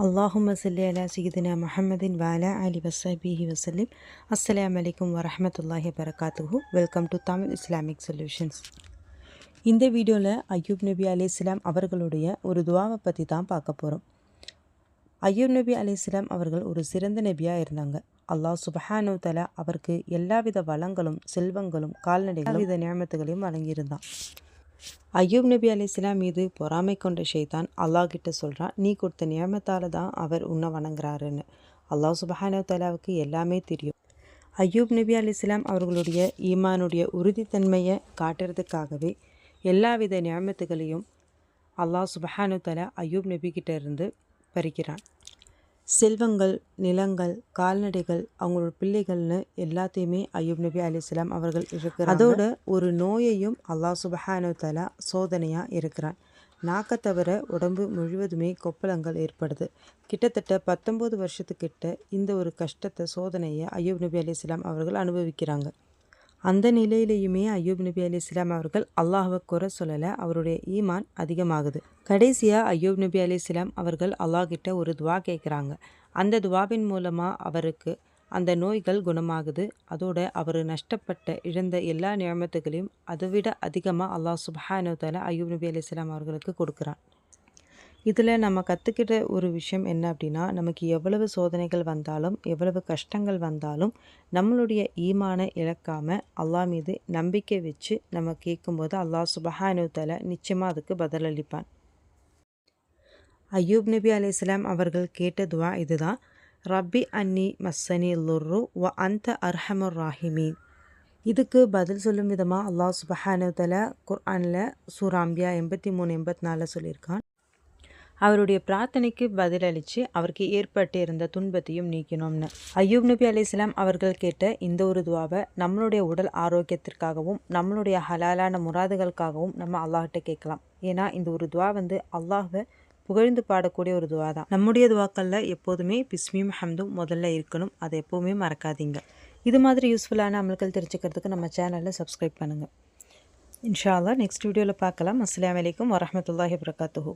அல்லாஹும்ம ஸல்லி அலா சய்யிதினா முஹம்மதின் வ அலா ஆலி வஸஹ்பிஹி வஸல்லிம். அஸ்ஸலாமு அலைக்கும் வரஹ்மத்துல்லாஹி வபரகாத்துஹு. Welcome to Tamil Islamic solutions. இந்த வீடியோவில் அய்யூப் நபி அலைஹிஸ்ஸலாம் அவர்களுடைய ஒரு துவாவை பற்றி தான் பார்க்க போகிறோம். அய்யூப் நபி அலைஹிஸ்ஸலாம் அவர்கள் ஒரு சிறந்த நபியாக இருந்தாங்க. அல்லாஹ் சுப்ஹானஹு வ தஆலா அவருக்கு எல்லாவித வளங்களும் செல்வங்களும் கால்நடைகளும் எல்லாவித நியமத்துகளையும் வழங்கியிருந்தான். அய்யூப் நபி அலைஹிஸ்ஸலாம் மீது பொறாமை கொண்ட ஷைத்தான் அல்லாஹ் கிட்ட சொல்கிறான், நீ கொடுத்த நியமத்தால் தான் அவர் உன்னை வணங்குறாருன்னு. அல்லாஹ் சுப்ஹானஹு வ தஆலாவுக்கு எல்லாமே தெரியும். அய்யூப் நபி அலைஹிஸ்ஸலாம் அவர்களுடைய ஈமானுடைய உறுதித்தன்மையை காட்டுறதுக்காகவே எல்லாவித நியமத்துகளையும் அல்லாஹ் சுப்ஹானஹு வ தஆலா அய்யூப் நபி கிட்ட இருந்து பறிக்கிறான். செல்வங்கள், நிலங்கள், கால்நடைகள், அவங்களோட பிள்ளைகள்னு எல்லாத்தையுமே அய்யூப் நபி அலைஹிஸ்ஸலாம் அவர்கள் இருக்கிறாங்க. அதோட ஒரு நோயையும் அல்லாஹ் சுப்ஹானஹு வ தஆலா சோதனையாக இருக்கிறான். நாக்கை தவிர உடம்பு முழுவதுமே கொப்பளங்கள் ஏற்படுது. கிட்டத்தட்ட 19 வருஷத்துக்கிட்ட இந்த ஒரு கஷ்டத்தை சோதனையை அய்யூப் நபி அலைஹிஸ்ஸலாம் அவர்கள் அனுபவிக்கிறாங்க. அந்த நிலையிலையுமே அய்யூப் நபி அலைஹிஸ்ஸலாம் அவர்கள் அல்லாஹ்வை குறை சொல்லலை. அவருடைய ஈமான் அதிகமாகுது. கடைசியாக அய்யூப் நபி அலைஹிஸ்ஸலாம் அவர்கள் அல்லாஹ் கிட்ட ஒரு துவா கேட்குறாங்க. அந்த துவாவின் மூலமாக அவருக்கு அந்த நோய்கள் குணமாகுது. அதோட அவர் நஷ்டப்பட்ட இழந்த எல்லா நியமத்துகளையும் அதைவிட அதிகமாக அல்லாஹ் சுப்ஹானஹு வ தஆலா அய்யூப் நபி அலைஹிஸ்ஸலாம் அவர்களுக்கு கொடுக்குறான். இதில் நம்ம கற்றுக்கிட்ட ஒரு விஷயம் என்ன அப்படின்னா, நமக்கு எவ்வளவு சோதனைகள் வந்தாலும் எவ்வளவு கஷ்டங்கள் வந்தாலும் நம்மளுடைய ஈமானை இழக்காமல் அல்லாஹ் மீது நம்பிக்கை வச்சு நம்ம கேட்கும்போது அல்லாஹ் சுப்ஹானஹு வ தஆலா நிச்சயமாக அதுக்கு பதிலளிப்பான். அய்யூப் நபி அலைஹிஸ்ஸலாம் அவர்கள் கேட்ட துவா இதுதான். ரப்பி அன்னி மஸ்ஸனி லுர்ரு வ அன்த அர்ஹமுர் ராஹிமீன். இதுக்கு பதில் சொல்லும் விதமாக அல்லாஹ் சுப்ஹானஹு வ தஆலா குர்ஆனில் சூரா அம்பியா 83, 84 சொல்லியிருக்கான். அவருடைய பிரார்த்தனைக்கு பதிலளித்து அவருக்கு ஏற்பட்டு இருந்த துன்பத்தையும் நீக்கணும்னு. அய்யூப் நபி அலைஹிஸ்ஸலாம் அவர்கள் கேட்ட இந்த ஒரு துவாவை நம்மளுடைய உடல் ஆரோக்கியத்திற்காகவும் நம்மளுடைய ஹலாலான முராதுகளுக்காகவும் நம்ம அல்லாஹ்கிட்ட கேட்கலாம். ஏன்னா இந்த ஒரு துவா அல்லாஹ்வை புகழ்ந்து பாடக்கூடிய ஒரு துவா தான். நம்முடைய துவாக்களில் எப்போதுமே பிஸ்மியும் ஹம்தும் முதல்ல இருக்கணும். அதை எப்போவுமே மறக்காதீங்க. இது மாதிரி யூஸ்ஃபுல்லான அமல்கள் தெரிஞ்சுக்கிறதுக்கு நம்ம சேனலை சப்ஸ்கிரைப் பண்ணுங்கள். இன்ஷா அல்லாஹ் நெக்ஸ்ட் வீடியோவில் பார்க்கலாம். அஸ்ஸலாமு அலைக்கும் வரஹ்மத்துல்லாஹி வபரகாத்துஹு.